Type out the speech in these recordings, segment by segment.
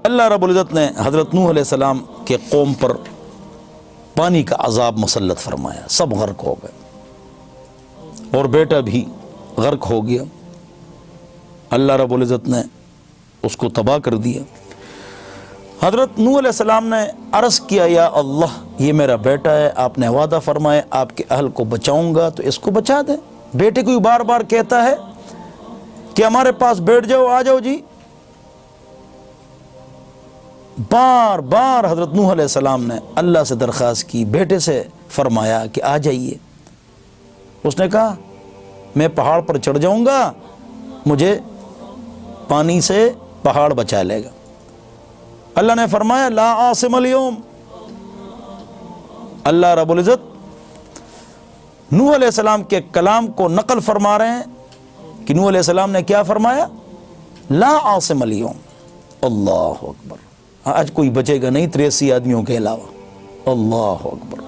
اللہ رب العزت نے حضرت نوح علیہ السلام کے قوم پر پانی کا عذاب مسلط فرمایا، سب غرق ہو گئے اور بیٹا بھی غرق ہو گیا۔ اللہ رب العزت نے اس کو تباہ کر دیا۔ حضرت نوح علیہ السلام نے عرض کیا، یا اللہ یہ میرا بیٹا ہے، آپ نے وعدہ فرمایا آپ کے اہل کو بچاؤں گا تو اس کو بچا دیں۔ بیٹے کو بار بار کہتا ہے کہ ہمارے پاس بیٹھ جاؤ، آ جاؤ جی۔ بار بار حضرت نوح علیہ السلام نے اللہ سے درخواست کی، بیٹے سے فرمایا کہ آ جائیے۔ اس نے کہا میں پہاڑ پر چڑھ جاؤں گا، مجھے پانی سے پہاڑ بچا لے گا۔ اللہ نے فرمایا لا عاصم اليوم۔ اللہ رب العزت نوح علیہ السلام کے کلام کو نقل فرما رہے ہیں کہ نوح علیہ السلام نے کیا فرمایا؟ لا عاصم اليوم۔ اللہ اکبر، آج کوئی بچے گا نہیں 83 آدمیوں کے علاوہ۔ اللہ اکبر۔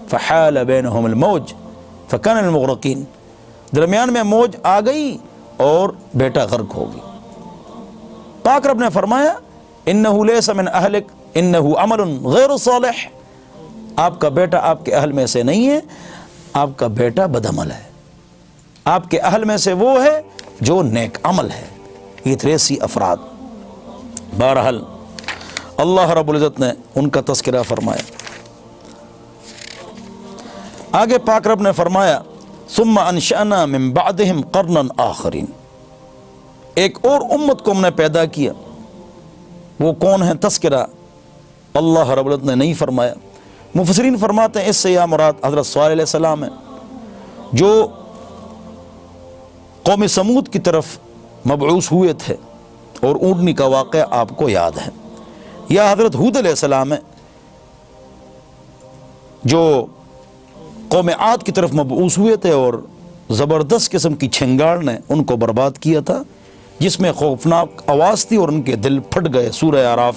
فحال بینہم الموج فکان المغرقین، درمیان میں موج آ گئی اور بیٹا غرق ہو گئی۔ پاک رب نے فرمایا انہو لیس من اہلک انہو عمل غیر صالح، آپ کا بیٹا آپ کے اہل میں سے نہیں ہے، آپ کا بیٹا بد عمل ہے، آپ کے اہل میں سے وہ ہے جو نیک عمل ہے۔ یہ 83 افراد۔ بہرحال اللہ رب العزت نے ان کا تذکرہ فرمایا۔ آگے پاک رب نے فرمایا ثم انشأنا من بعدهم قرنا آخرین، ایک اور امت کو ہم نے پیدا کیا۔ وہ کون ہے؟ تذکرہ اللہ رب العزت نے نہیں فرمایا۔ مفسرین فرماتے ہیں اس سے یا مراد حضرت صالح علیہ السلام ہے، جو قوم سمود کی طرف مبعوث ہوئے تھے اور اونٹنی کا واقعہ آپ کو یاد ہے، یا حضرت ہود علیہ السلام ہے جو قوم عاد کی طرف مبعوث ہوئے تھے اور زبردست قسم کی چھنگاڑ نے ان کو برباد کیا تھا، جس میں خوفناک آواز تھی اور ان کے دل پھٹ گئے۔ سورہ اعراف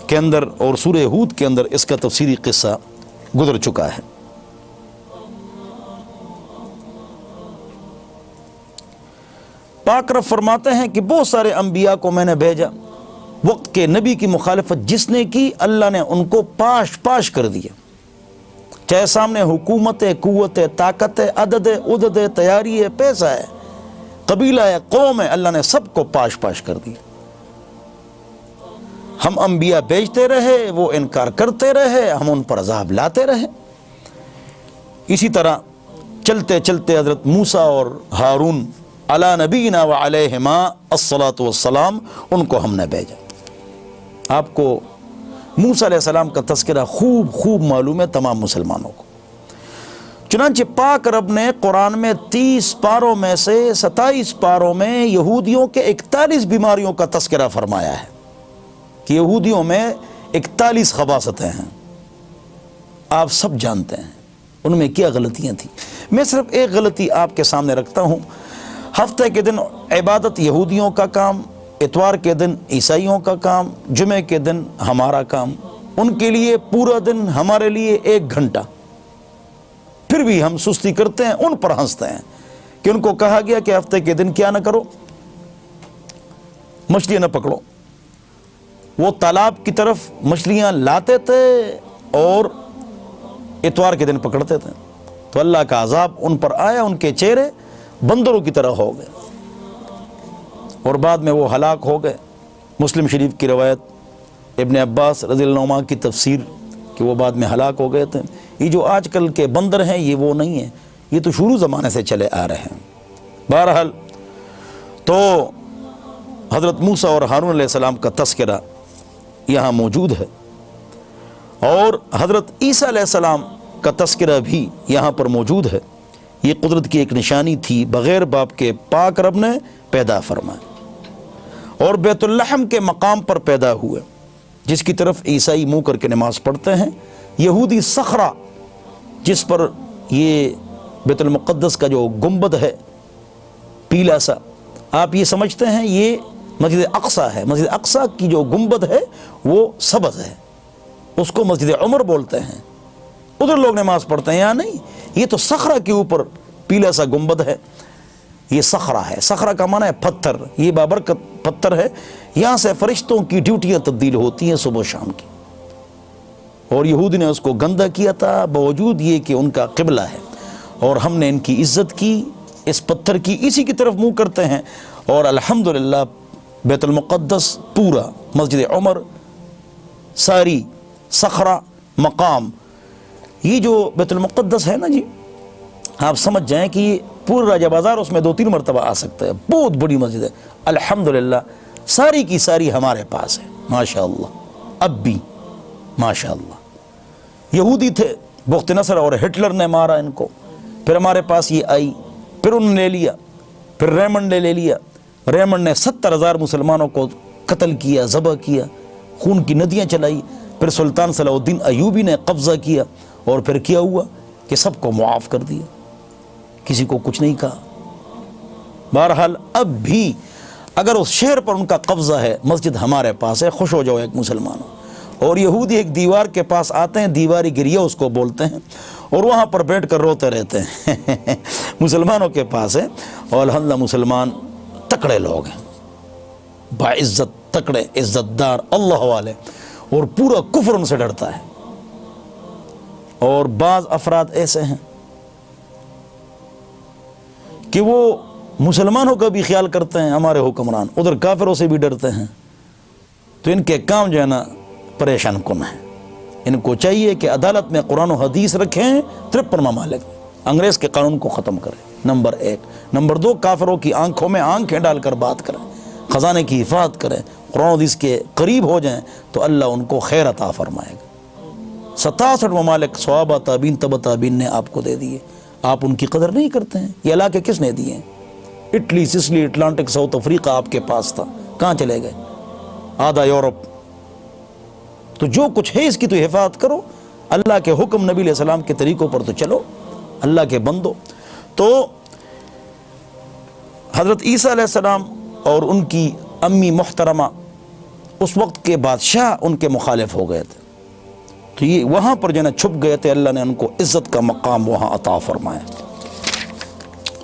کے اندر اور سورہ ہود کے اندر اس کا تفصیلی قصہ گزر چکا ہے۔ پاک رب فرماتے ہیں کہ بہت سارے انبیاء کو میں نے بھیجا، وقت کے نبی کی مخالفت جس نے کی اللہ نے ان کو پاش پاش کر دیا، چاہے سامنے حکومت ہے، قوت ہے، طاقت ہے، عدد ہے، عدد ہے، تیاری ہے، پیسہ ہے، قبیلہ ہے، قوم ہے، اللہ نے سب کو پاش پاش کر دیا۔ ہم انبیاء بھیجتے رہے، وہ انکار کرتے رہے، ہم ان پر عذاب لاتے رہے۔ اسی طرح چلتے چلتے حضرت موسیٰ اور ہارون علی نبینا و علیہما الصلاۃ والسلام، ان کو ہم نے بھیجا۔ آپ کو موسیٰ علیہ السلام کا تذکرہ خوب معلوم ہے تمام مسلمانوں کو۔ چنانچہ پاک رب نے قرآن میں 30 پاروں میں سے 27 پاروں میں یہودیوں کے 41 بیماریوں کا تذکرہ فرمایا ہے کہ یہودیوں میں 41 خباثتیں ہیں۔ آپ سب جانتے ہیں ان میں کیا غلطیاں تھیں۔ میں صرف ایک غلطی آپ کے سامنے رکھتا ہوں۔ ہفتے کے دن عبادت یہودیوں کا کام، اتوار کے دن عیسائیوں کا کام، جمعے کے دن ہمارا کام، ان کے لیے پورا دن، ہمارے لیے 1 گھنٹہ۔ پھر بھی ہم سستی کرتے ہیں، ان پر ہنستے ہیں کہ ان کو کہا گیا کہ ہفتے کے دن کیا نہ کرو، مچھلیاں نہ پکڑو۔ وہ تالاب کی طرف مچھلیاں لاتے تھے اور اتوار کے دن پکڑتے تھے، تو اللہ کا عذاب ان پر آیا، ان کے چہرے بندروں کی طرح ہو گئے اور بعد میں وہ ہلاک ہو گئے۔ مسلم شریف کی روایت، ابن عباس رضی اللہ عنہ کی تفسیر کہ وہ بعد میں ہلاک ہو گئے تھے۔ یہ جو آج کل کے بندر ہیں یہ وہ نہیں ہیں، یہ تو شروع زمانے سے چلے آ رہے ہیں۔ بہرحال تو حضرت موسیٰ اور ہارون علیہ السلام کا تذکرہ یہاں موجود ہے، اور حضرت عیسیٰ علیہ السلام کا تذکرہ بھی یہاں پر موجود ہے۔ یہ قدرت کی ایک نشانی تھی، بغیر باپ کے پاک رب نے پیدا فرمایا اور بیت اللحم کے مقام پر پیدا ہوئے، جس کی طرف عیسائی منہ کر کے نماز پڑھتے ہیں۔ یہودی صخرہ جس پر یہ بیت المقدس کا جو گنبد ہے پیلا سا، آپ یہ سمجھتے ہیں یہ مسجد اقصیٰ ہے۔ مسجد اقصیٰ کی جو گنبد ہے وہ سبز ہے، اس کو مسجد عمر بولتے ہیں، ادھر لوگ نماز پڑھتے ہیں، یہاں نہیں۔ یہ تو صخرہ کے اوپر پیلا سا گنبد ہے، یہ صخرہ ہے۔ صخرہ کا معنی ہے پتھر، یہ بابرکت پتھر ہے، یہاں سے فرشتوں کی ڈیوٹیاں تبدیل ہوتی ہیں صبح و شام کی، اور یہود نے اس کو گندہ کیا تھا باوجود یہ کہ ان کا قبلہ ہے، اور ہم نے ان کی عزت کی، اس پتھر کی، اسی کی طرف منہ کرتے ہیں، اور الحمدللہ بیت المقدس پورا، مسجد عمر، ساری صخرہ، مقام، یہ جو بیت المقدس ہے نا جی، آپ سمجھ جائیں کہ یہ پورا راجہ بازار اس میں 2-3 مرتبہ آ سکتا ہے، بہت بڑی مسجد ہے، الحمدللہ ساری کی ساری ہمارے پاس ہے ماشاءاللہ، اب بھی ماشاءاللہ۔ یہودی تھے، بخت نصر اور ہٹلر نے مارا ان کو، پھر ہمارے پاس یہ آئی، پھر انہوں نے لے لیا، پھر ریمنڈ نے لے لیا، ریمنڈ نے 70,000 مسلمانوں کو قتل کیا، ذبح کیا، خون کی ندیاں چلائی، پھر سلطان صلاح الدین ایوبی نے قبضہ کیا، اور پھر کیا ہوا کہ سب کو معاف کر دیا، کسی کو کچھ نہیں کہا۔ بہرحال اب بھی اگر اس شہر پر ان کا قبضہ ہے، مسجد ہمارے پاس ہے، خوش ہو جاؤ ایک مسلمانوں۔ اور یہودی ایک دیوار کے پاس آتے ہیں، دیواری گریہ اس کو بولتے ہیں، اور وہاں پر بیٹھ کر روتے رہتے ہیں مسلمانوں کے پاس ہے، اور الحمدللہ مسلمان تکڑے لوگ ہیں، باعزت، تکڑے، عزت دار، اللہ والے، اور پورا کفر ان سے ڈرتا ہے۔ اور بعض افراد ایسے ہیں کہ وہ مسلمانوں کا بھی خیال کرتے ہیں، ہمارے حکمران ادھر کافروں سے بھی ڈرتے ہیں، تو ان کے کام جو ہے نا پریشان کن ہیں۔ ان کو چاہیے کہ عدالت میں قرآن و حدیث رکھیں، 53 ممالک، انگریز کے قانون کو ختم کریں، نمبر 1۔ نمبر 2، کافروں کی آنکھوں میں آنکھیں ڈال کر بات کریں، خزانے کی حفاظت کریں، قرآن و حدیث کے قریب ہو جائیں تو اللہ ان کو خیر عطا فرمائے گا۔ 67 ممالک صحابہ، تابعین، تبع تابعین نے آپ کو دے دیے، آپ ان کی قدر نہیں کرتے ہیں۔ یہ علاقے کس نے دیے ہیں؟ Italy, Sicily, Atlantic, South Africa آپ کے پاس تھا، کہاں چلے گئے؟ آدھا یورپ۔ تو جو کچھ ہے اس کی تو حفاظت کرو، اللہ کے حکم، نبی علیہ السلام کے طریقوں پر تو چلو، اللہ کے بندو۔ تو حضرت عیسیٰ علیہ السلام اور ان کی امی محترمہ، اس وقت کے بادشاہ ان کے مخالف ہو گئے تھے، تو یہ وہاں پر جو نا چھپ گئے تھے، اللہ نے ان کو عزت کا مقام وہاں عطا فرمایا،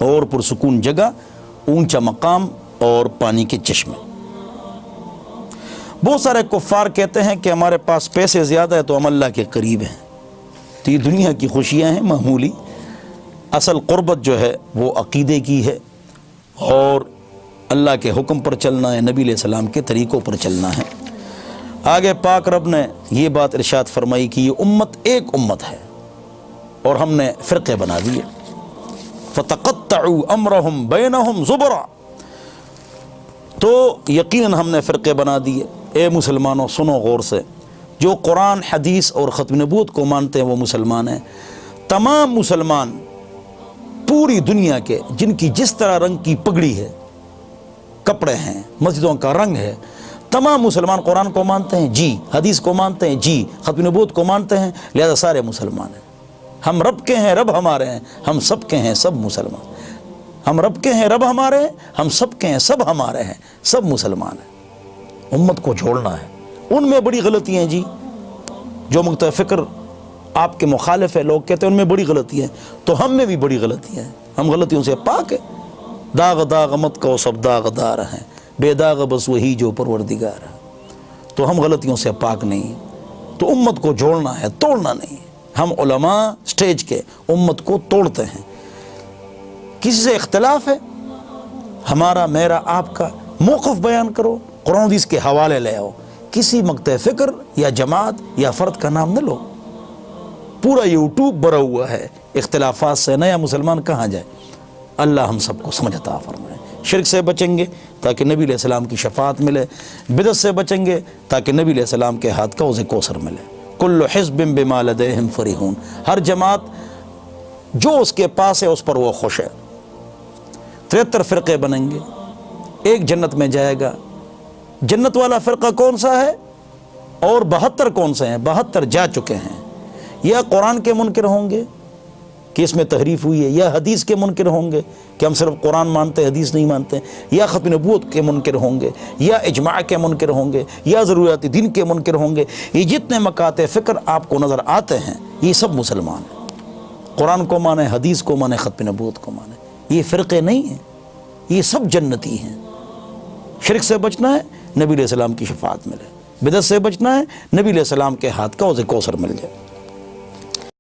اور پرسکون جگہ، اونچا مقام اور پانی کے چشمے۔ بہت سارے کفار کہتے ہیں کہ ہمارے پاس پیسے زیادہ ہے تو ہم اللہ کے قریب ہیں، تو یہ دنیا کی خوشیاں ہیں معمولی، اصل قربت جو ہے وہ عقیدے کی ہے، اور اللہ کے حکم پر چلنا ہے، نبی علیہ السلام کے طریقوں پر چلنا ہے۔ آگے پاک رب نے یہ بات ارشاد فرمائی کہ یہ امت ایک امت ہے، اور ہم نے فرقے بنا دیے، فَتَقَطَّعُوا أَمْرَهُمْ بَيْنَهُمْ زُبُرًا، تو یقیناً ہم نے فرقے بنا دیے۔ اے مسلمانوں سنو غور سے، جو قرآن، حدیث اور ختم نبوت کو مانتے ہیں وہ مسلمان ہیں۔ تمام مسلمان پوری دنیا کے، جن کی جس طرح رنگ کی پگڑی ہے، کپڑے ہیں، مسجدوں کا رنگ ہے، تمام مسلمان قرآن کو مانتے ہیں جی، حدیث کو مانتے ہیں جی، ختم نبوت کو مانتے ہیں، لہذا سارے مسلمان ہیں۔ ہم رب کے ہیں، رب ہمارے ہیں، ہم سب کے ہیں، سب مسلمان۔ ہم رب کے ہیں، رب ہمارے ہیں، ہم سب کے ہیں، سب ہمارے ہیں، سب مسلمان ہیں۔ امت کو جوڑنا ہے۔ ان میں بڑی غلطی ہیں جی، جو متفکر آپ کے مخالف ہے، لوگ کہتے ہیں ان میں بڑی غلطی ہے، تو ہم میں بھی بڑی غلطی ہے، ہم غلطیوں سے پاک ہیں۔ داغ داغ مت کو سب داغ دار ہیں، بے داغ بس وہی جو پروردگار ہے، تو ہم غلطیوں سے پاک نہیں ہیں۔ تو امت کو جوڑنا ہے، توڑنا نہیں ہے۔ ہم علماء سٹیج کے امت کو توڑتے ہیں، کسی سے اختلاف ہے، ہمارا، میرا، آپ کا موقف بیان کرو، قرآن حدیث کے حوالے لے آؤ، کسی مقطع فکر یا جماعت یا فرد کا نام نہ لو۔ پورا یوٹیوب بھرا ہوا ہے اختلافات سے، نیا مسلمان کہاں جائے؟ اللہ ہم سب کو سمجھ عطا فرمائے۔ شرک سے بچیں گے تاکہ نبی علیہ السلام کی شفاعت ملے، بدعت سے بچیں گے تاکہ نبی علیہ السلام کے ہاتھ کا حوض کوثر ملے۔ کل حزب بما لدیہم فرحون، ہر جماعت جو اس کے پاس ہے اس پر وہ خوش ہے۔ 73 فرقے بنیں گے، ایک جنت میں جائے گا۔ جنت والا فرقہ کون سا ہے؟ اور 72 کون سے ہیں؟ 72 جا چکے ہیں۔ یا قرآن کے منکر ہوں گے کہ اس میں تحریف ہوئی ہے، یا حدیث کے منکر ہوں گے کہ ہم صرف قرآن مانتے حدیث نہیں مانتے، یا ختم نبوت کے منکر ہوں گے، یا اجماع کے منکر ہوں گے، یا ضروریات دین کے منکر ہوں گے۔ یہ جتنے مقاطع فکر آپ کو نظر آتے ہیں یہ سب مسلمان ہیں، قرآن کو مانے، حدیث کو مانے، ختم نبوت کو مانے۔ یہ فرقے نہیں ہیں، یہ سب جنتی ہیں۔ شرک سے بچنا ہے، نبی علیہ السلام کی شفاعت ملے، بدعت سے بچنا ہے، نبی علیہ السلام کے ہاتھ کا حوض کوثر مل جائے۔